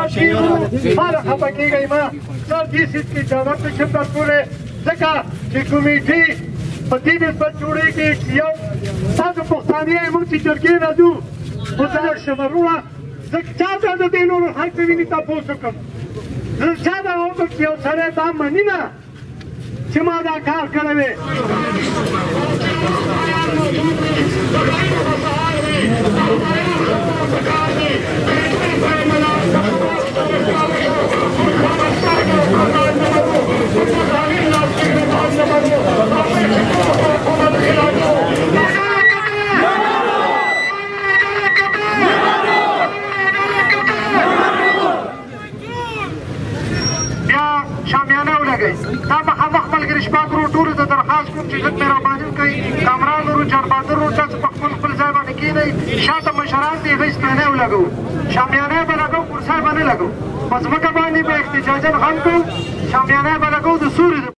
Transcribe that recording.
خفه کېږو ماله خفه کېږئ مه زه دې سیټ کې اجازت نشم درکولی ځکه چې کمیټې په دې نسبت جوړېږي چې یو تاسو پښتانه یې موږ چې جرګې نه ځو خو زه شم وروڼه زه چا ته د دې نورو خلکو ویني تپوس وکړم زه چا ته وکړم چې یو سړی دا مني نه چې ما دا کار کړی وی شامیانه ولګئ دا مخامخ ملګري شپږ ورو ټولو ته درخواست کوم چې لږ مهرباني وکړئ کامران ورو چاربادر ورو تاسو په خپل خپل ځای باندې کښېنئ شاته مشران دي هغوی ستانه ولګوو شامیانه به لګوو کرسۍ به نه لګوو په ځمکه باندې به احتجاجاً غم کوو